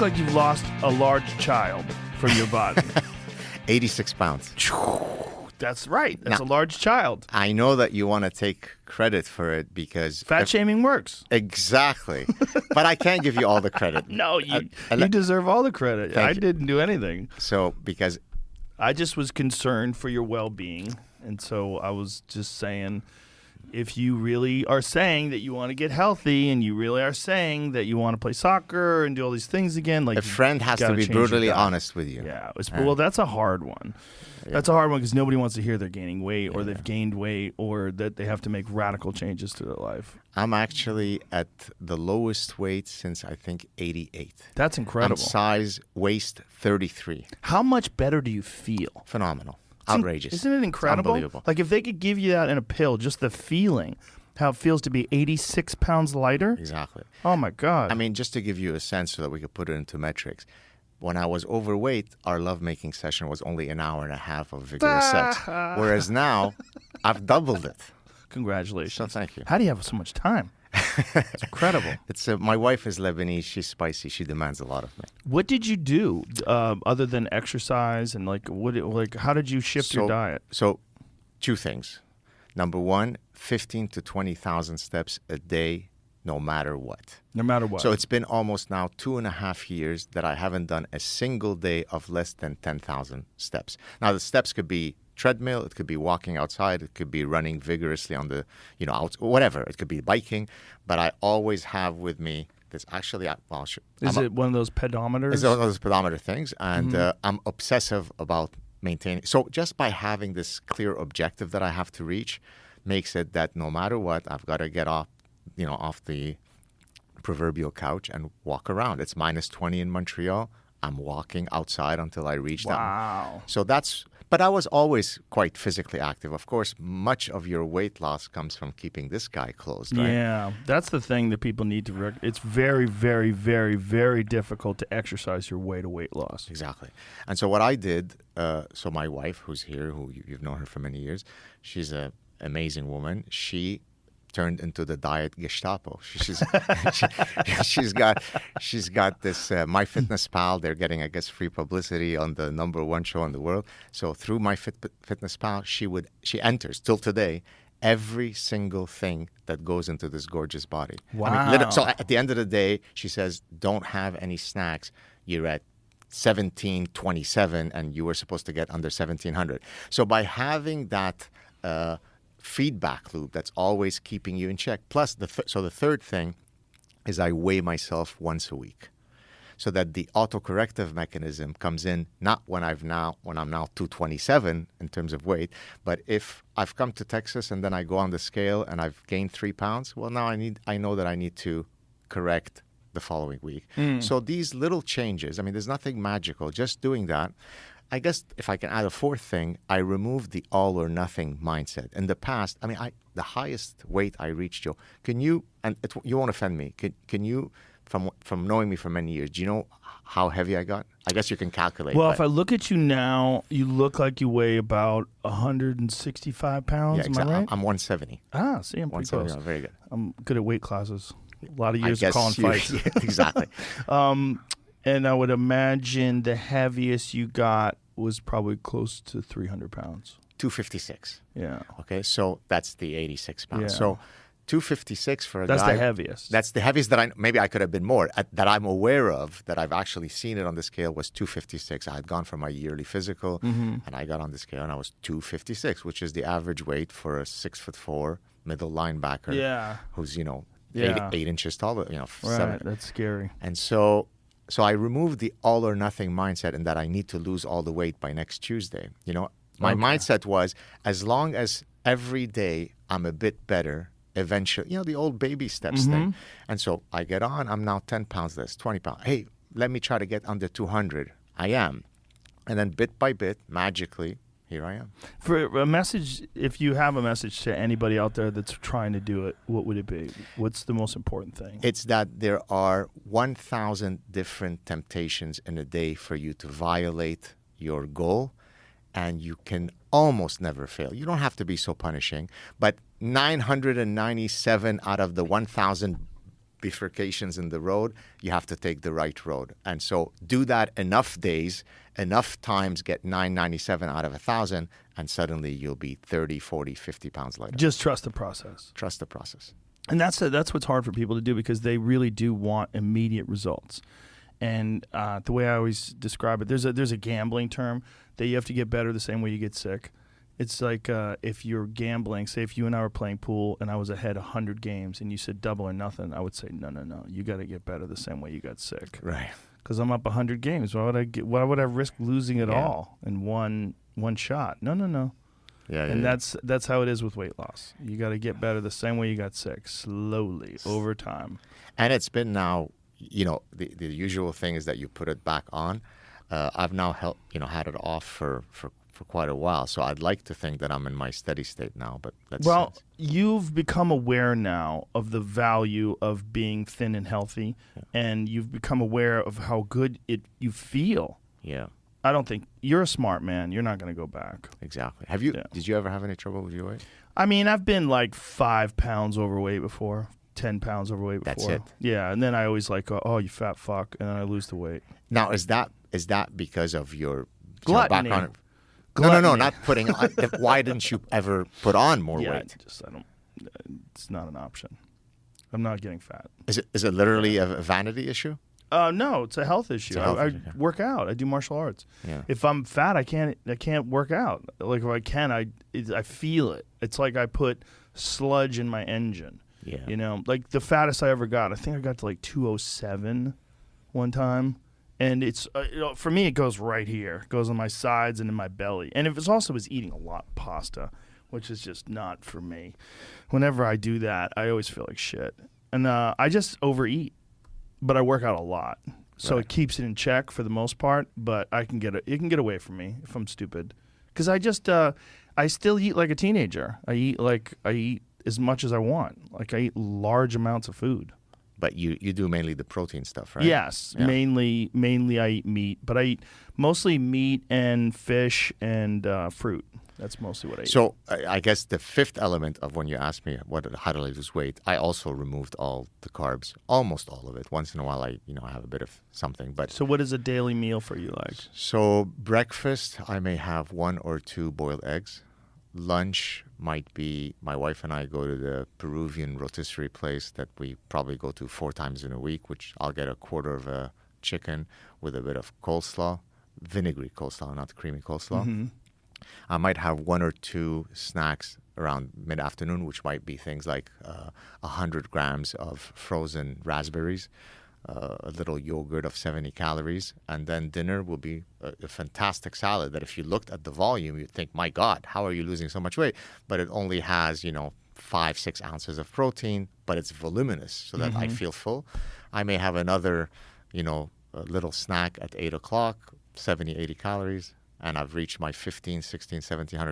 look like you've lost a large child from your body. 86 pounds. That's right. That's Now, a large child. I know that you want to take credit for it because... Fat shaming works. Exactly. But I can't give you all the credit. No, you deserve all the credit. I didn't do anything. So, because... I just was concerned for your well-being. And so I was just saying, if you really are saying that you want to get healthy and you really are saying that you want to play soccer and do all these things again, like a friend has to be brutally honest with you. Yeah. Well, that's a hard one. Yeah. That's a hard one because nobody wants to hear they're gaining weight or they've gained weight or that they have to make radical changes to their life. I'm actually at the lowest weight since, I think, 88. That's incredible. I'm size waist 33. How much better do you feel? Phenomenal. Outrageous. Isn't it incredible? Unbelievable. Like if they could give you that in a pill, just the feeling, how it feels to be 86 pounds lighter. Exactly. Oh, my God. I mean, just to give you a sense so that we could put it into metrics, when I was overweight, our lovemaking session was only an hour and a half of vigorous sex. Whereas now, I've doubled it. Congratulations. So thank you. How do you have so much time? It's incredible. My wife is Lebanese. She's spicy. She demands a lot of me. What did you do other than exercise and how did you shift your diet? So, two things. Number one, 15 to 20,000 steps a day, no matter what. No matter what. So it's been almost now 2.5 years that I haven't done a single day of less than 10,000 steps. Now the steps could be treadmill, it could be walking outside, it could be running vigorously on the, whatever. It could be biking, but I always have with me this. Actually, is it one of those pedometers? It's one of those pedometer things, and I'm obsessive about maintaining. So just by having this clear objective that I have to reach, makes it that no matter what, I've got to get off the proverbial couch and walk around. It's minus 20 in Montreal. I'm walking outside until I reach that. Wow. So but I was always quite physically active. Of course, much of your weight loss comes from keeping this guy closed, right? Yeah, that's the thing that people need to it's very, very, very, very difficult to exercise your way to weight loss. Exactly. And so what I did, so my wife, who's here, who you've known her for many years, she's an amazing woman. She turned into the diet Gestapo. She's got this MyFitnessPal. They're getting, I guess, free publicity on the #1 show in the world. So through MyFitnessPal, she enters till today every single thing that goes into this gorgeous body. Wow. I mean, so at the end of the day, she says, "Don't have any snacks. You're at 1727, and you were supposed to get under 1700." So by having that feedback loop that's always keeping you in check. Plus, the third thing is I weigh myself once a week, so that the autocorrective mechanism comes in not when I'm now 227 in terms of weight, but if I've come to Texas and then I go on the scale and I've gained 3 pounds, well, now I know that I need to correct the following week. So these little changes, I mean, there's nothing magical. Just doing that. I guess if I can add a fourth thing, I removed the all or nothing mindset. In the past, I mean, the highest weight I reached, Joe, you won't offend me, can you, from knowing me for many years, do you know how heavy I got? I guess you can calculate. Well, if I look at you now, you look like you weigh about 165 pounds, yeah, exactly. Am I right? I'm 170. See, I'm pretty close. Yeah, very good. I'm good at weight classes. A lot of years of calling fights. Yeah, exactly. And I would imagine the heaviest you got was probably close to 300 pounds. 256. Yeah. Okay, so that's the 86 pounds. Yeah. So 256 for a guy. That's the heaviest. That's the heaviest that maybe I could have been more, that I'm aware of, that I've actually seen it on the scale was 256. I had gone for my yearly physical, and I got on the scale and I was 256, which is the average weight for a 6'4" middle linebacker. Yeah. Who's, 8 inches taller, Right, 7. that's scary. And so I removed the all or nothing mindset and that I need to lose all the weight by next Tuesday. My mindset was, as long as every day I'm a bit better, eventually, the old baby steps thing. And so I get on, I'm now 10 pounds less, 20 pounds. Hey, let me try to get under 200. I am. And then bit by bit, magically, here I am. For a message, if you have a message to anybody out there that's trying to do it, what would it be? What's the most important thing? It's that there are 1,000 different temptations in a day for you to violate your goal, and you can almost never fail. You don't have to be so punishing, but 997 out of the 1,000 bifurcations in the road, you have to take the right road. And so do that enough days, enough times, get 997 out of 1,000, and suddenly you'll be 30, 40, 50 pounds lighter. Just trust the process. Trust the process. And that's what's hard for people to do, because they really do want immediate results. And the way I always describe it, there's a gambling term that you have to get better the same way you get sick. It's like if you're gambling, say if you and I were playing pool and I was ahead 100 games and you said double or nothing, I would say, no, you got to get better the same way you got sick. Right. Because I'm up 100 games. Why would I risk losing it all in one shot? No. Yeah, and that's how it is with weight loss. You got to get better the same way you got sick, slowly, over time. And it's been now, the usual thing is that you put it back on. I've now had it off for quite a while, so I'd like to think that I'm in my steady state now. But you've become aware now of the value of being thin and healthy, and you've become aware of how good you feel. Yeah. I don't think you're a smart man. You're not going to go back. Exactly. Did you ever have any trouble with your weight? I mean, I've been like 5 pounds overweight before, 10 pounds overweight before. That's it. Yeah, and then I always oh, you fat fuck, and then I lose the weight. Now, is that because of your gluttony? Background? Gluttony. No, not putting on. Why didn't you ever put on more weight? It's not an option. I'm not getting fat. Is it literally a vanity issue? No, it's a health issue. I work out. I do martial arts. Yeah. If I'm fat, I can't work out. Like if I can, I feel it. It's like I put sludge in my engine. Yeah. Like the fattest I ever got, I think I got to like 207 one time. And it's for me, it goes right here. It goes on my sides and in my belly. And if I was eating a lot of pasta, which is just not for me. Whenever I do that, I always feel like shit. And I just overeat, but I work out a lot, so It keeps it in check for the most part. But it can get away from me if I'm stupid, because I still eat like a teenager. I eat as much as I want. Like I eat large amounts of food. But you do mainly the protein stuff, right? Yes, yeah. Mainly I eat meat, but I eat mostly meat and fish and fruit. That's mostly what I eat. So I guess the fifth element of when you asked me how to lose weight, I also removed all the carbs, almost all of it. Once in a while, I have a bit of something. But so what is a daily meal for you like? So breakfast, I may have 1 or 2 boiled eggs. Lunch might be, my wife and I go to the Peruvian rotisserie place that we probably go to 4 times in a week, which I'll get a quarter of a chicken with a bit of coleslaw, vinegary coleslaw, not creamy coleslaw. Mm-hmm. I might have 1 or 2 snacks around mid-afternoon, which might be things like 100 grams of frozen raspberries, a little yogurt of 70 calories, and then dinner will be a fantastic salad that if you looked at the volume, you'd think, my God, how are you losing so much weight? But it only has, 5-6 ounces of protein, but it's voluminous so that I feel full. I may have another, a little snack at 8 o'clock, 70, 80 calories, and I've reached my 15, 16, 1700